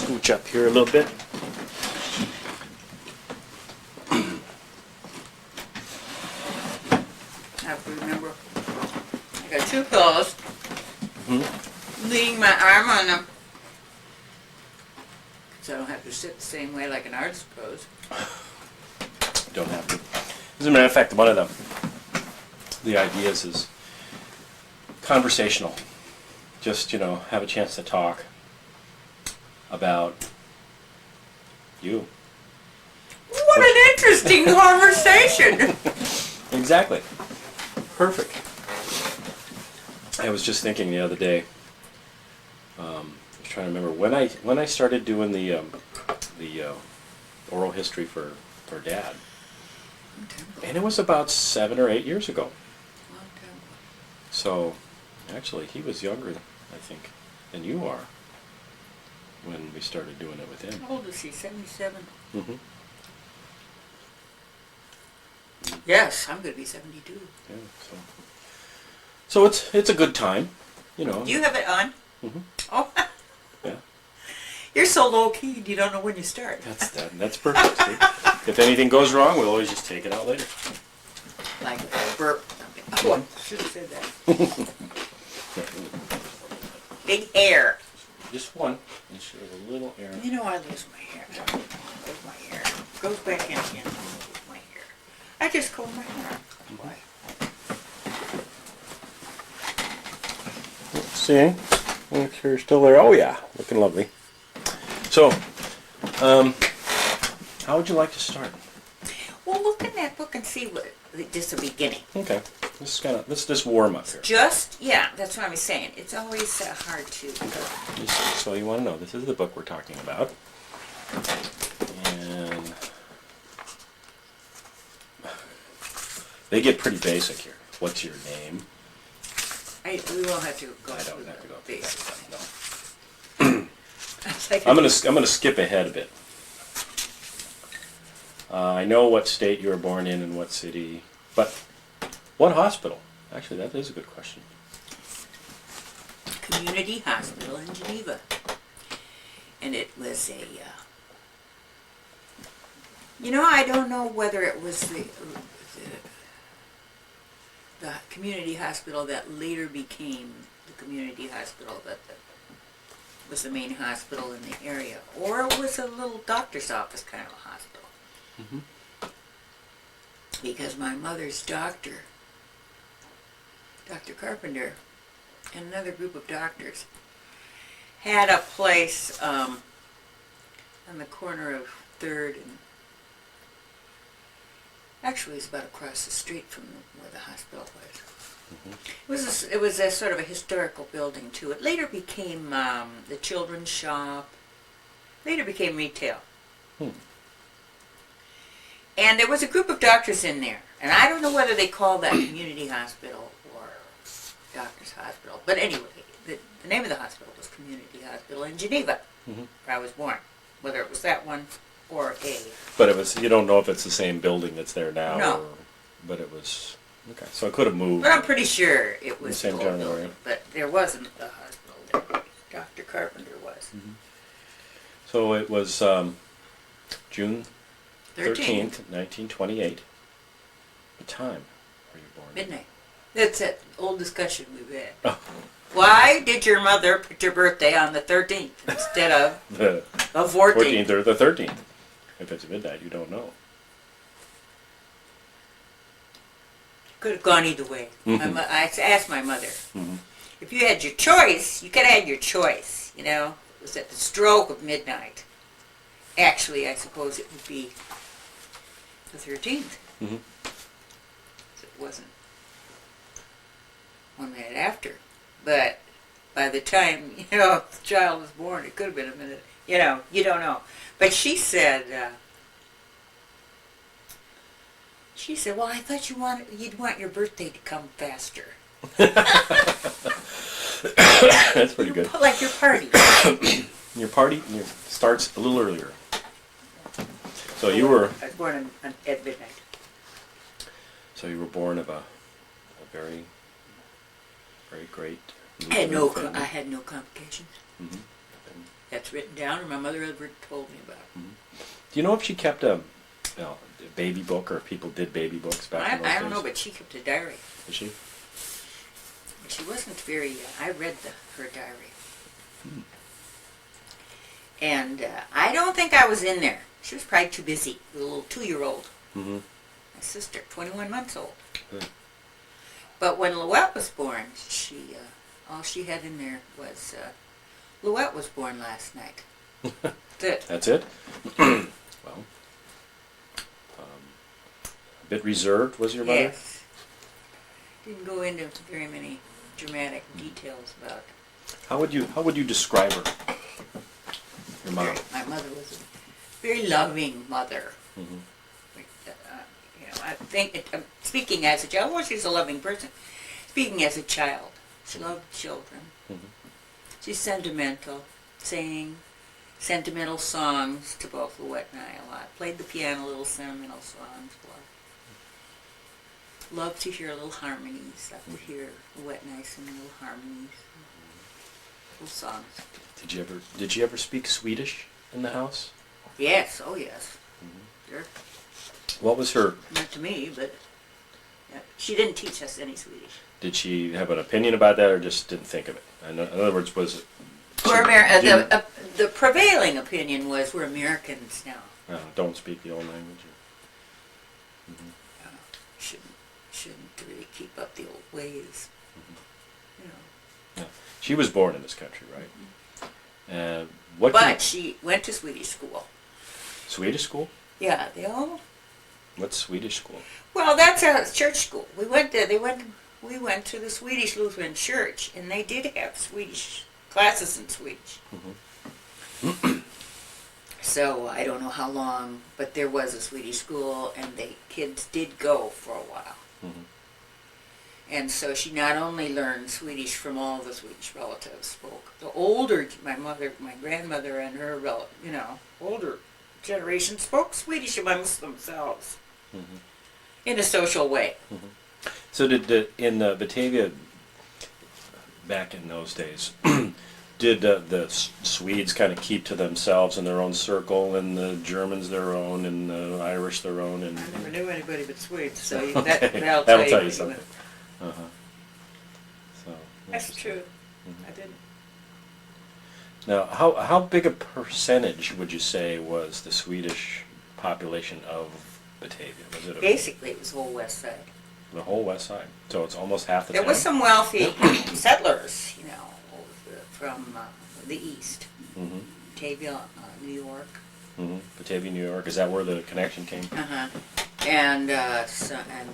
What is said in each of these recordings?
scooch up here a little bit. I have to remember. I got two pillows. Leaning my arm on them. So I don't have to sit the same way like an artist pose. Don't have to. As a matter of fact, one of the ideas is conversational. Just, have a chance to talk about you. What an interesting conversation! Exactly. Perfect. I was just thinking the other day, I was trying to remember when I started doing the oral history for Dad. And it was about 7 or 8 years ago. So, actually, he was younger, I think, than you are when we started doing it with him. How old is he? 77? Mm-hmm. Yes, I'm going to be 72. Yeah, so it's a good time, Do you have it on? Mm-hmm. Oh. Yeah. You're so low-key, you don't know when you start. That's perfect. See? If anything goes wrong, we'll always just take it out later. Like a burp. Oh, I should have said that. Big hair. Just one. And show a little air. I lose my hair. Lose my hair. Goes back in again. I lose my hair. I just comb my hair. Why? Let's see. Make sure you're still there. Oh yeah, looking lovely. So, how would you like to start? Well, look in that book and see what. Just the beginning. Okay. Let's just warm up here. That's what I'm saying. It's always hard to. Okay. So you want to know, this is the book we're talking about. And they get pretty basic here. What's your name? We won't have to go I through don't have to go the through basic that. stuff. No. I'm gonna skip ahead a bit. I know what state you were born in and what city, but what hospital? Actually, that is a good question. Community Hospital in Geneva. And it was I don't know whether it was the community hospital that later became the community hospital that was the main hospital in the area, or it was a little doctor's office kind of a hospital. Mm-hmm. Because my mother's doctor, Dr. Carpenter, and another group of doctors had a place on the corner of 3rd and actually it's about across the street from where the hospital was. Mm-hmm. It was a sort of a historical building too. It later became the children's shop. Later became retail. And there was a group of doctors in there. And I don't know whether they called that community hospital or doctor's hospital. But anyway, the name of the hospital was Community Hospital in Geneva, where I was born. Whether it was that one or a... But you don't know if it's the same building that's there now? No. But it was... Okay, so it could have moved. But I'm pretty sure it was the same old general building. area. But there wasn't a hospital there. Dr. Carpenter was. Mm-hmm. So it was June 13th, 1928. What time were you born? Midnight. That's that old discussion we've had. Oh. Why did your mother put your birthday on the 13th instead of the 14th? 14th or the 13th. If it's midnight, you don't know. Could have gone either way. Mm-hmm. I asked my mother, Mm-hmm. if you had your choice, you could have had your choice, It was at the stroke of midnight. Actually, I suppose it would be the 13th. Mm-hmm. It wasn't 1 minute after. But by the time, the child was born, it could have been a minute. You don't know. But she said, well, I thought you'd want your birthday to come faster. That's pretty good. Like your party. Your party starts a little earlier. So you were... I was born at midnight. So you were born of a very, very great... I had no complications. Mm-hmm. that's written down, or my mother ever told me about. Do you know if she kept a baby book, or if people did baby books back in those days? I don't know, but she kept a diary. Did she? She wasn't very. I read her diary, and I don't think I was in there. She was probably too busy with a little 2-year-old. Mm-hmm. My sister, 21 months old. Good. But when Louette was born, all she had in there was, Louette was born last night. That's it. That's it? Well, a bit reserved, was your mother? Yes. Didn't go into very many dramatic details about. How would you describe her? Your mom. My mother was a very loving mother. Mm-hmm. I think, speaking as a child, well, she's a loving person. Speaking as a child, she loved children. Mm-hmm. She's sentimental, sang sentimental songs to both Louette and I a lot. Played the piano, little sentimental songs. Loved to hear little harmonies. Loved to hear Louette and I sing little harmonies, little songs. Did you ever speak Swedish in the house? Yes, oh yes. Mm-hmm. Sure. What was her? Not to me, but yeah, she didn't teach us any Swedish. Did she have an opinion about that, or just didn't think of it? In other words, was it? The prevailing opinion was we're Americans now. Don't speak the old language. Mm-hmm. Shouldn't really keep up the old ways. Mm-hmm. You know. Yeah. She was born in this country, right? Mm-hmm. But she went to Swedish school. Swedish school? Yeah, they all. What's Swedish school? Well, that's a church school. We went to the Swedish Lutheran Church, and they did have Swedish classes in Swedish. Mm-hmm. So I don't know how long, but there was a Swedish school, and the kids did go for a while. Mm-hmm. And so she not only learned Swedish from all the Swedish relatives, spoke the older, my grandmother, and her older generation spoke Swedish amongst themselves. Mm-hmm. In a social way. Mm-hmm. So in Batavia, back in those days, did the Swedes kind of keep to themselves in their own circle, and the Germans their own, and the Irish their own? And I never knew anybody but Swedes, so okay. that'll tell you something. Uh-huh. So that's true. Mm-hmm. I didn't. Now, how big a percentage would you say was the Swedish population of Batavia? Was it Basically, it was the whole west side. The whole west side. So it's almost half the There town? was some wealthy settlers, from the east. Mm-hmm. Batavia, New York. Mm-hmm. Batavia, New York. Is that where the connection came? Uh-huh. And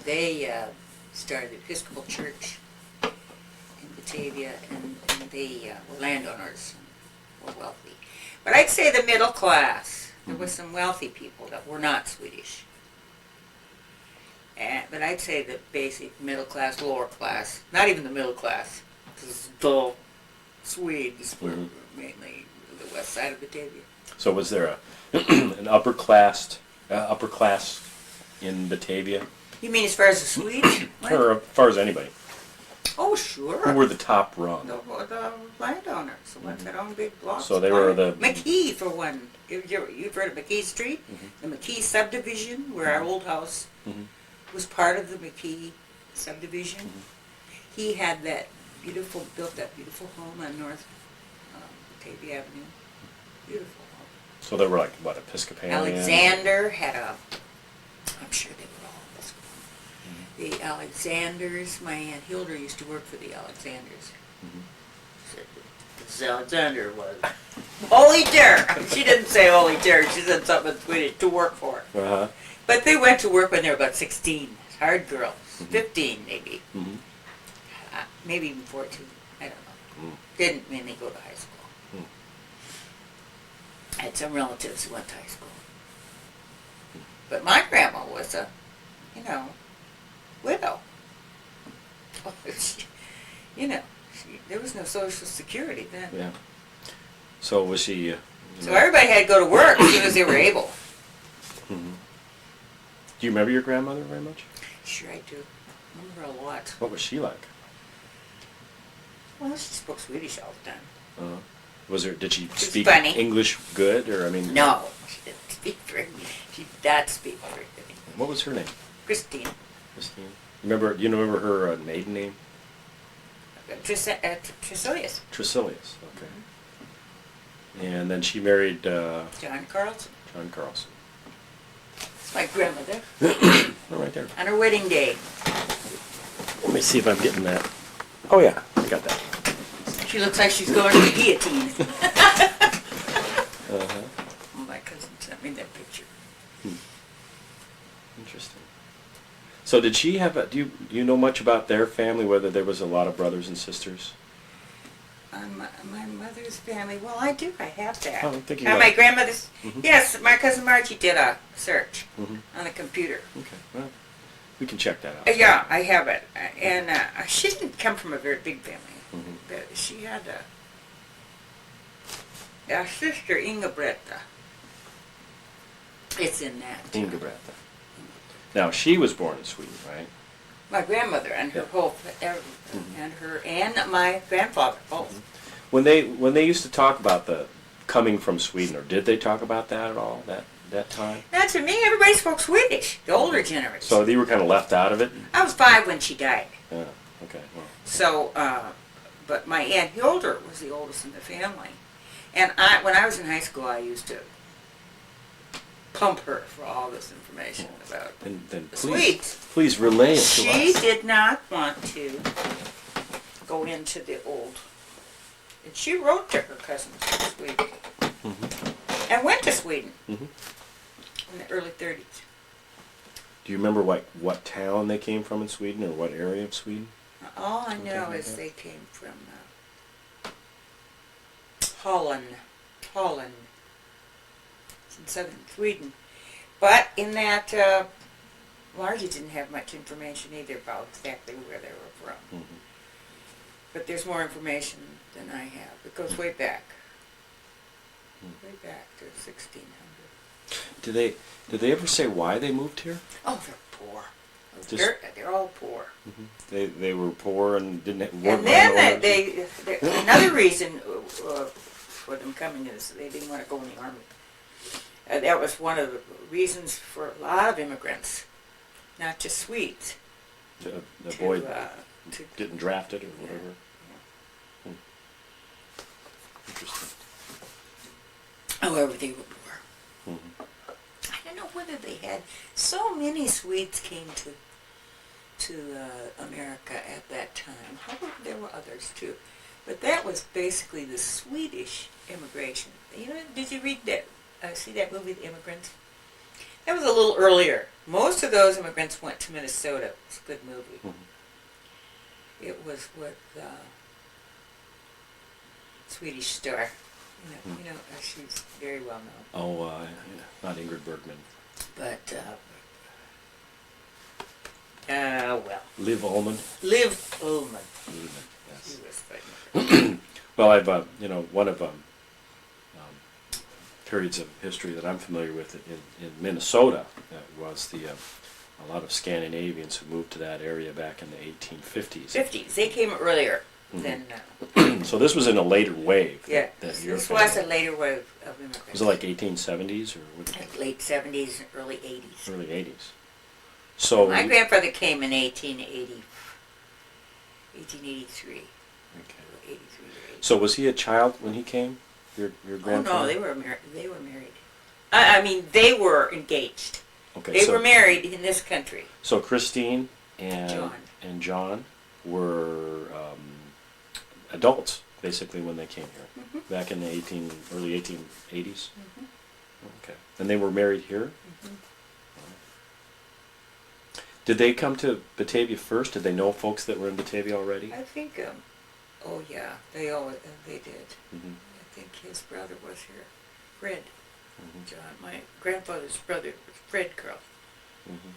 they started the Episcopal Church in Batavia, and they were landowners and were wealthy. But I'd say the middle class. There was some wealthy people that were not Swedish. But I'd say the basic middle class, lower class, not even the middle class, because the Swedes were mainly the west side of Batavia. So was there an upper class in Batavia? You mean as far as the Swedes? Or as far as anybody? Oh, sure. Who were the top rung? The landowners, the ones that owned big blocks. So they were the... McKee, for one. You've heard of McKee Street? Mm-hmm. The McKee subdivision, where our old house was part of the McKee subdivision. Mm-hmm. He had built that beautiful home on North Batavia Avenue. Beautiful home. So they were like, what, Episcopalian? Alexander had I'm sure they were all Episcopal. Mm-hmm. The Alexanders, my Aunt Hilda used to work for the Alexanders. Mm-hmm. This Alexander was Holy Terror. She didn't say Holy Terror. She said something in Swedish, to work for. Uh-huh. But they went to work when they were about 16. Hard girls. 15 maybe. Mm-hmm. Maybe even 14. I don't know. Didn't mainly go to high school. I had some relatives who went to high school. But my grandma was a, widow. There was no Social Security then. Yeah. So was she... So everybody had to go to work as soon as they were able. Mm-hmm. Do you remember your grandmother very much? Sure I do. I remember her a lot. What was she like? Well, she spoke Swedish all the time. Uh-huh. Did she was speak funny. English good, or I mean? No, she didn't speak very. She did not speak very good English. What was her name? Christine. Christine. Do you remember her maiden name? Tresilius. Tresilius. Okay. And then she married John Carlson. John Carlson. It's my grandmother. Oh, right there. On her wedding day. Let me see if I'm getting that. Oh yeah, I got that. She looks like she's going to the guillotine. Uh-huh. My cousin sent me that picture. Interesting. So did she have do you know much about their family, whether there was a lot of brothers and sisters? My mother's family, well, I do. I have that. Oh, I'm thinking My about- grandmother's, Mhm. yes, my cousin Margie did a search Mhm. on the computer. Okay, well, we can check that out. Yeah, I have it. And she didn't come from a very big family. Mhm. But she had a sister, Ingebretta. It's in that. Ingebretta. Now, she was born in Sweden, right? My grandmother and her Yeah. whole, and my grandfather, both. When they used to talk about the coming from Sweden, or did they talk about that at all that time? Now, to me, everybody spoke Swedish, the older generation. So they were kind of left out of it? I was 5 when she died. Yeah, okay, well. So, but my Aunt Hilda was the oldest in the family. And when I was in high school, I used to pump her for all this information about Then the please, Swedes. please relay it to She us. did not want to go into the old. And she wrote to her cousins in Sweden. Mhm. And went to Sweden Mhm. in the early 30s. Do you remember what town they came from in Sweden, or what area of Sweden? All I know like is that. they came from Holland. It's in southern Sweden. But in that, Margie didn't have much information either about exactly where they were from. Mhm. But there's more information than I have. It goes way back. Way back to 1600. Did they ever say why they moved here? Oh, they're poor. Just- They're all poor. They were poor and didn't And weren't then landowners? another reason for them coming is they didn't want to go in the army. That was one of the reasons for a lot of immigrants, not just Swedes, The boy to getting drafted or whatever. Hmm. Interesting. however they were poor. Mhm. I don't know whether they had so many Swedes came to America at that time. However, there were others too, but that was basically the Swedish immigration. You know, did you read that? See that movie, The Immigrants? That was a little earlier. Most of those immigrants went to Minnesota. It's a good movie. Mhm. It was with Swedish star. You know, she's very well known. Oh, yeah, not Ingrid Bergman. But well, Liv Ullmann. Liv Ullmann. Ullmann, She yes. was famous. Well, I've one of periods of history that I'm familiar with in Minnesota was a lot of Scandinavians who moved to that area back in the 1850s. 50s. They came earlier than. So this was in a later wave. Yeah, that your this was a family- later wave of immigrants. Was it like 1870s or what? Like late 70s and early 80s. Early 80s? So My grandfather came in 1883. Okay. 83 or 80. So was he a child when he came? Your Oh grandfather? no, they were married. I mean, they were engaged. Okay, They were married in this country. So Christine and John. were adults basically when they came here, Mhm. back in the early 1880s. Mhm. Okay, and they were married here. Mhm. Did they come to Batavia first? Did they know folks that were in Batavia already? I think. Oh yeah, they did. Mhm. I think his brother was here, Fred. Mhm. John, my grandfather's brother was Fred Carl, Mhm.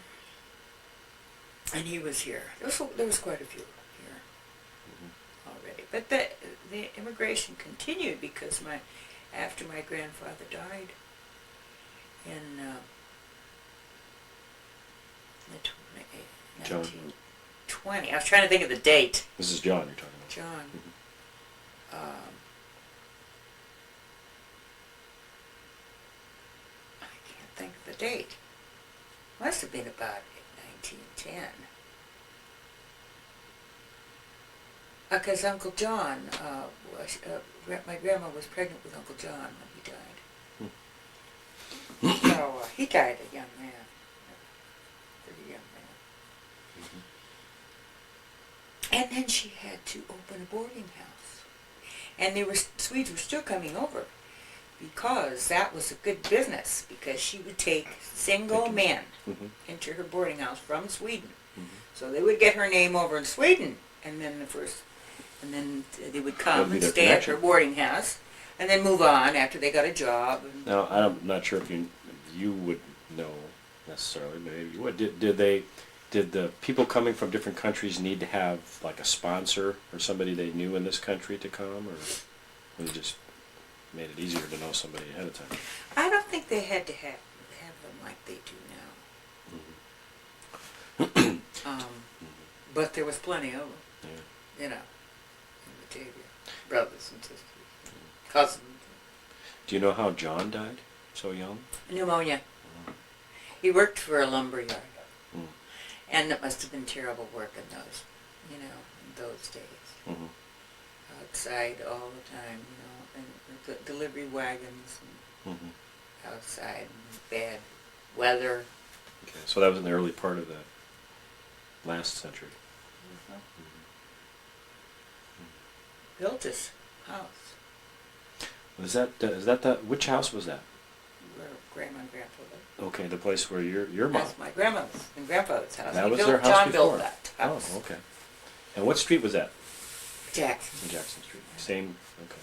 and he was here. There was quite a few here Mhm. already. But the immigration continued because after my grandfather died in John. 1920. I was trying to think of the date. This is John you're talking about. John. date. Must have been about 1910. Because Uncle John, my grandma was pregnant with Uncle John when he died. So he died a young man, pretty young man. And then she had to open a boarding house. And Swedes were still coming over because that was a good business, because she would take single men into her boarding house from Sweden. So they would get her name over in Sweden, and then they would come and stay at her boarding house, and then move on after they got a job. Now, I'm not sure if you would know necessarily, maybe you would. Did the people coming from different countries need to have like a sponsor or somebody they knew in this country to come, or they just made it easier to know somebody ahead of time? I don't think they had to have them like they do now. But there was plenty of them, you know, in Batavia. Brothers and sisters, cousins. Do you know how John died so young? Pneumonia. He worked for a lumber yard. And it must have been terrible work in those, in those days. Outside all the time, and the delivery wagons, and outside, and bad weather. Okay, so that was in the early part of the last century. Built his house. Is that which house was that? Where Grandma and Grandpa lived. Okay, the place where your mom. That's my grandmother's and grandfather's house. That was their house John before. built that house. Oh, okay. And what street was that? Jackson. Jackson Street. Same. Okay.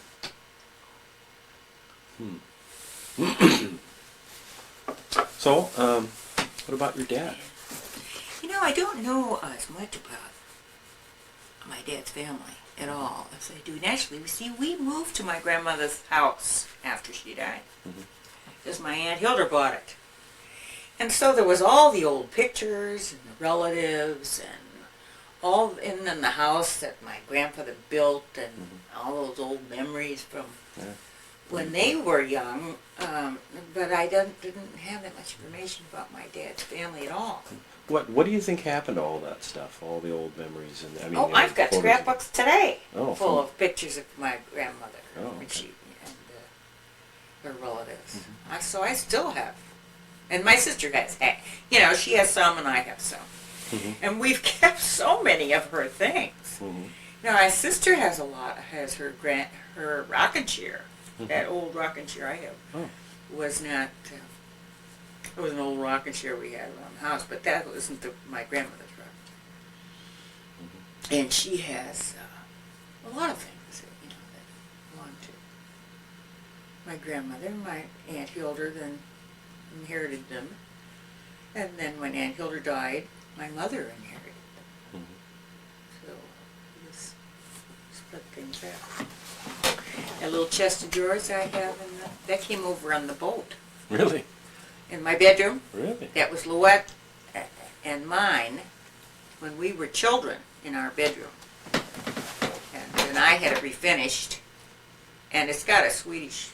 So, what about your dad? I don't know as much about my dad's family at all as I do naturally. We moved to my grandmother's house after she died, because my Aunt Hilda bought it. And so there was all the old pictures and the relatives and then the house that my grandfather built, and all those old memories from when they were young. But I didn't have that much information about my dad's family at all. What do you think happened to all that stuff, all the old memories? And I've got scrapbooks today full of of pictures of my grandmother and her relatives. So I still have, and my sister has. She has some, and I have some, and we've kept so many of her things. My sister has her rocking chair. That old rocking chair I have was not. It was an old rocking chair we had around the house, but that wasn't my grandmother's rocking chair. And she has a lot of things that belong to my grandmother. My Aunt Hilda then inherited them, and then when Aunt Hilda died, my mother inherited them. So we just split things out. That little chest of drawers I have, that came over on the boat. Really? In my bedroom. Really? That was Louette and mine when we were children in our bedroom. And then I had it refinished. And it's got a Swedish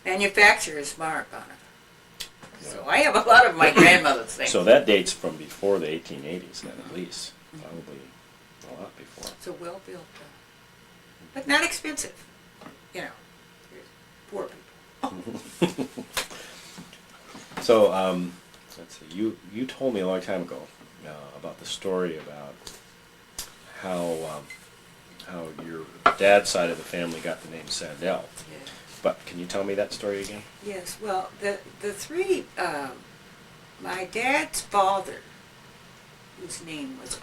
manufacturer's mark on it. So I have a lot of my grandmother's things. So that dates from before the 1880s then, at least. Probably a lot before. So well built. But not expensive. Poor people. So, let's see. You told me a long time ago about the story about how your dad's side of the family got the name Sandell. Yeah. But can you tell me that story again? Yes. Well, the three. My dad's father, whose name was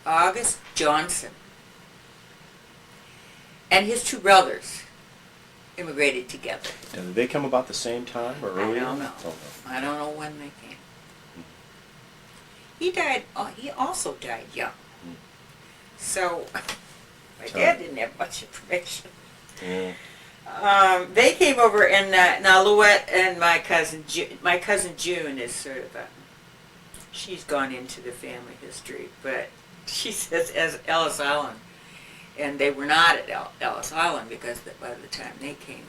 August Johnson, and his two brothers immigrated together. And did they come about the same time or earlier? I don't know. Oh, no. I don't know when they came. He died. He also died young. So my dad didn't have much information. Yeah. They came over, and now Louette and my cousin June is sort of she's gone into the family history, but she says as Ellis Island. And they were not at Ellis Island because by the time they came,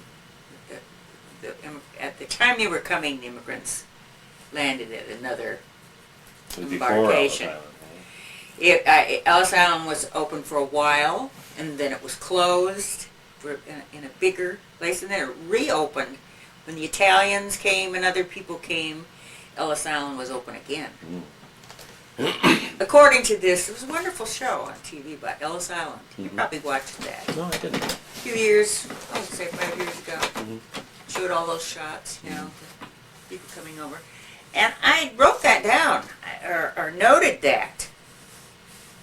at the time they were coming, the immigrants landed at another It was before Ellis embarkation. Island, right? Ellis Island was open for a while, and then it was closed in a bigger place, and then it reopened when the Italians came and other people came. Ellis Island was open again. According to this, it was a wonderful show on TV about Ellis Island. You probably watched that. No, I didn't. A few years, I would say 5 years ago. Mhm. Showed all those shots, you know, people coming over. And I wrote that down, or noted that.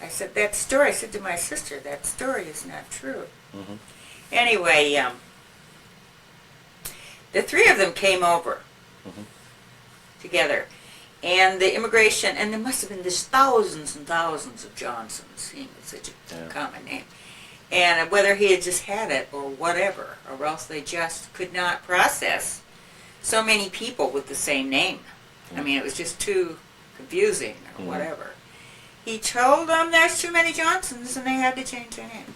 I said, that story, I said to my sister, that story is not true. Mhm. Anyway, the three of them came over together. And the immigration, and there must have been just thousands and thousands of Johnsons, seeing it's such a common name. And whether he had just had it or whatever, or else they just could not process so many people with the same name. I mean, it was just too confusing or whatever. He told them there's too many Johnsons and they had to change their name.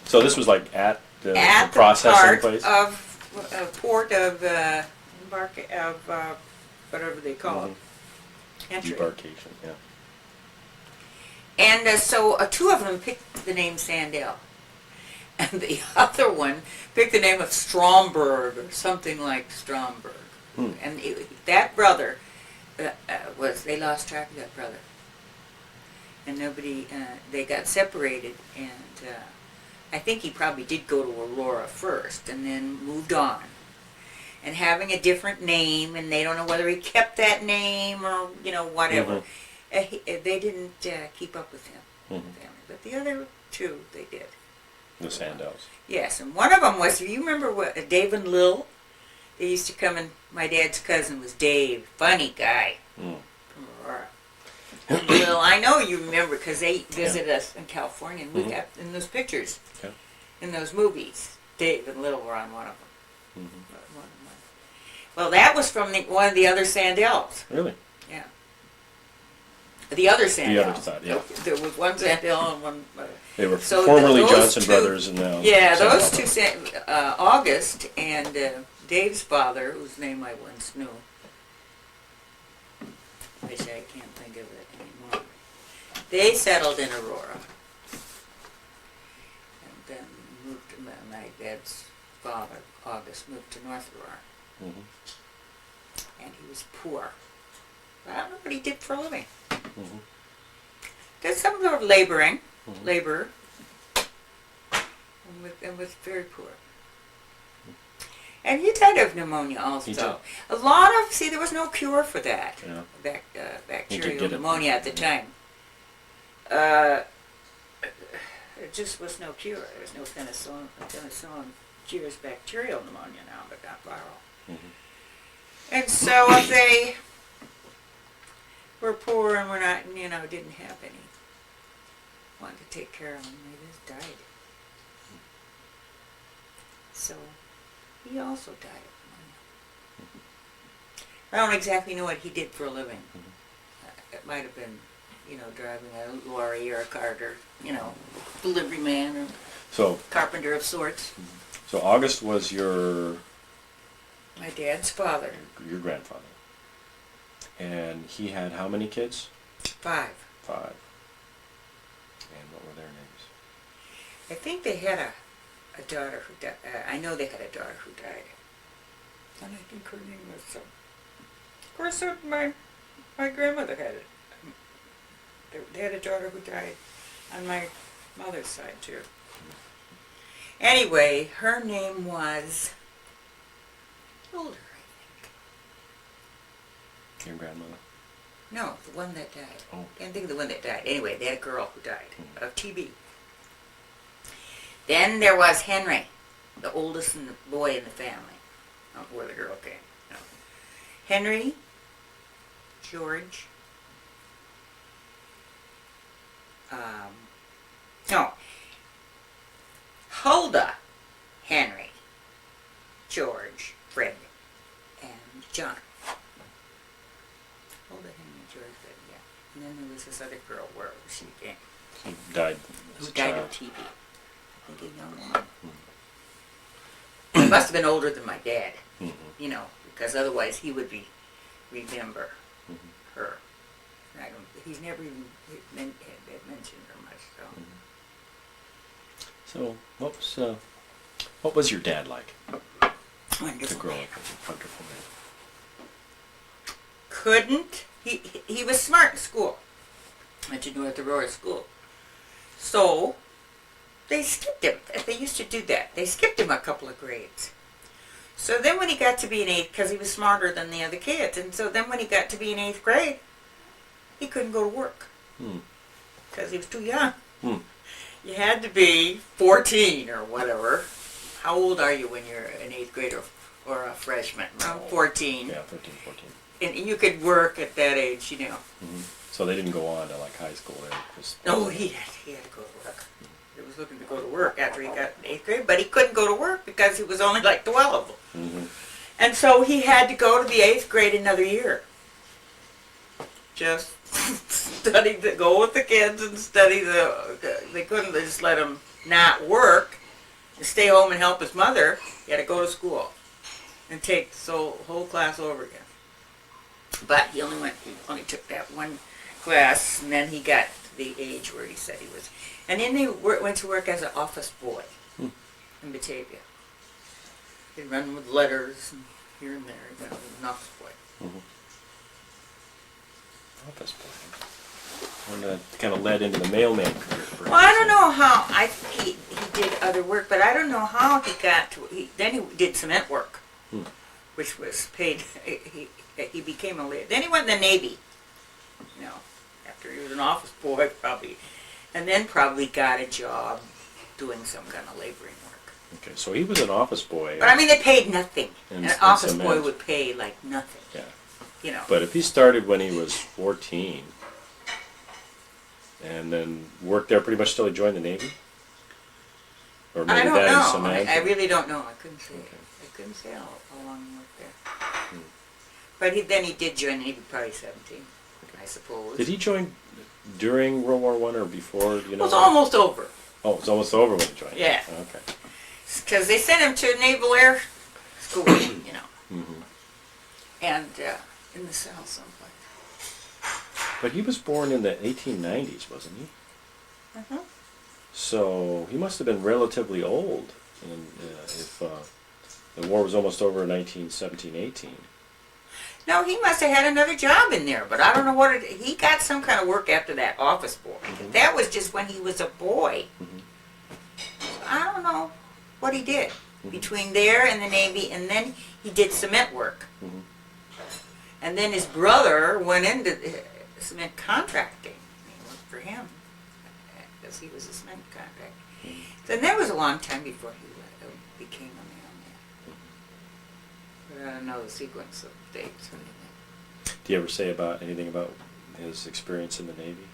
So this was like at the At processing the place? part of port of whatever they call it. Entry. Debarkation, yeah. And so two of them picked the name Sandell. And the other one picked the name of Stromberg or something like Stromberg. And that brother they lost track of that brother. And nobody, they got separated, and I think he probably did go to Aurora first and then moved on. And having a different name, and they don't know whether he kept that name or, you know, whatever. They didn't keep up with him, family. But the other two, they did. The Sandells. Yes, and one of them was, you remember what, Dave and Lil? They used to come, and my dad's cousin was Dave. Funny guy. From Aurora. And Lil, I know you remember, because they visited us in California, and we got in those pictures, in those movies. Dave and Lil were on one of them. Well, that was from one of the other Sandells. Really? Yeah. The other Sandell. The other side, yeah. There was one Sandell and one... They were So formerly those Johnson two- brothers and now... Yeah, those Sandell. two, August and Dave's father, whose name I once knew. Which I can't think of it anymore. They settled in Aurora. And then moved to my dad's father, August, moved to North Aurora. And he was poor. But I don't know what he did for a living. Did some sort of labor, and was very poor. And he died of pneumonia also. A lot of, there was no cure for that. Yeah. Bacterial pneumonia at the time. It just was no cure. There was no penicillin. Penicillin cures bacterial pneumonia now, but not viral. And so if they were poor and were not, you know, didn't have any, wanted to take care of them, they just died. So he also died of pneumonia. I don't exactly know what he did for a living. It might have been, you know, driving a lorry or a cart or, you know, delivery man or carpenter of sorts. So August was your... My dad's father. Your grandfather. And he had how many kids? 5. 5. And what were their names? I think they had a daughter who died. I know they had a daughter who died. And I think her name was... of course, my grandmother had it. They had a daughter who died on my mother's side, too. Anyway, her name was... older, I think. Your grandmother? No, the one that died. Oh. Can't think of the one that died. Anyway, they had a girl who died of TB. Then there was Henry, the oldest boy in the family. I don't know where the girl came. No. Henry, George, Huldah, Henry, George, Fred, and John. Huldah, Henry, George, Fred, yeah. And then there was this other girl, where she came, Who died who as a died child. of TB. I think a young woman. must have been older than my dad, Mhm. you know, because otherwise he would remember her. And he's never even had mentioned her much, so. So, what was your dad like to Wonderful grow man. up as a wonderful man? He was smart in school. Went to North Aurora School. So, they skipped him. They used to do that. They skipped him a couple of grades. So then when he got to be in 8th, because he was smarter than the other kids, and so then when he got to be in 8th grade, he couldn't go to work. Because he was too young. You had to be 14 or whatever. How old are you when you're an 8th grader or a freshman? Around 14. Yeah, 13, 14. And you could work at that age, you know. So they didn't go on to like high school. No, he had to go to work. He was looking to go to work after he got in 8th grade, but he couldn't go to work because he was only like 12. And so he had to go to the 8th grade another year. Just study, go with the kids and study they couldn't just let him not work and stay home and help his mother. He had to go to school and take the whole class over again. But he only took that one class, and then he got to the age where he said he was. And then he went to work as an office boy in Batavia. He'd run with letters and here and there, you know, an office boy. Office boy. And that kind of led into the mailman career. Well, I don't know how. I think he did other work, but I don't know how he got to. Then he did cement work, which was paid. He became a laborer. Then he went in the Navy. You know, after he was an office boy, probably, and then probably got a job doing some kind of laboring work. Okay, so he was an office boy. But I mean, they paid nothing. And An office cement. boy would pay like nothing. Yeah. You know. But if he started when he was 14 and then worked there pretty much till he joined the Navy? Or maybe I don't that and know. cement? I really don't know. I couldn't say. Okay. I couldn't say how long he worked there. But then he did join the Navy, probably 17, I suppose. Did he join during World War I or before? You know? It was almost over. Oh, it was almost over when he joined. Yeah. Okay. Because they sent him to Naval Air School, you know. And in the South someplace. But he was born in the 1890s, wasn't he? So he must have been relatively old if the war was almost over in 1917, 18. No, he must have had another job in there, but I don't know what he got some kind of work after that, office boy. That was just when he was a boy. So I don't know what he did between there and the Navy, and then he did cement work. And then his brother went into cement contracting. He worked for him because he was a cement contractor. So that was a long time before he became a mailman. But I don't know the sequence of dates or anything. Do you ever say anything about his experience in the Navy?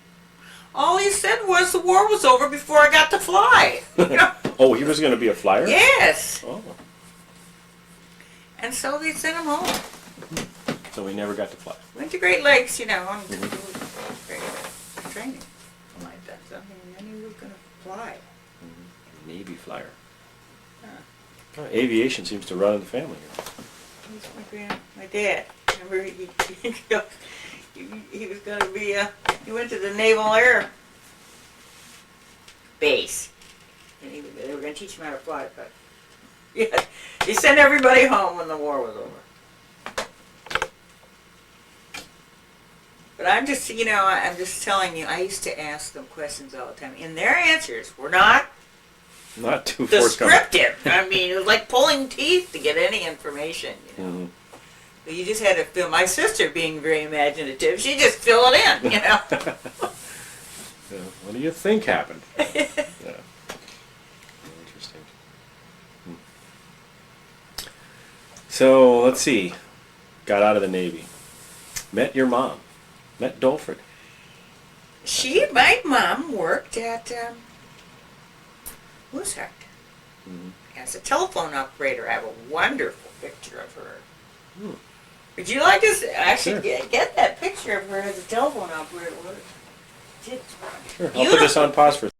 All he said was the war was over before I got to fly. You know? Oh, he was going to be a flyer? Yes. Oh. And so they sent him home. So he never got to fly. Went to Great Lakes, you know, and do great training. Like that something, and then he was going to fly. Navy flyer. Aviation seems to run in the family. He's my dad. Remember, he was going to be, he went to the Naval Air Base. And they were going to teach him how to fly, but yeah, he sent everybody home when the war was over. But I'm just, you know, I'm just telling you, I used to ask them questions all the time, and their answers were not too forthcoming. descriptive. I mean, it was like pulling teeth to get any information, you know. But you just had to fill. My sister, being very imaginative, she just fill it in, you know. Yeah. What do you think happened? Yeah. Interesting. So, let's see. Got out of the Navy. Met your mom. Met Dolford. My mom worked at Wooshart as a telephone operator. I have a wonderful picture of her. Would you like to? I should get that picture of her as a telephone operator. Sure. I'll put this on pause for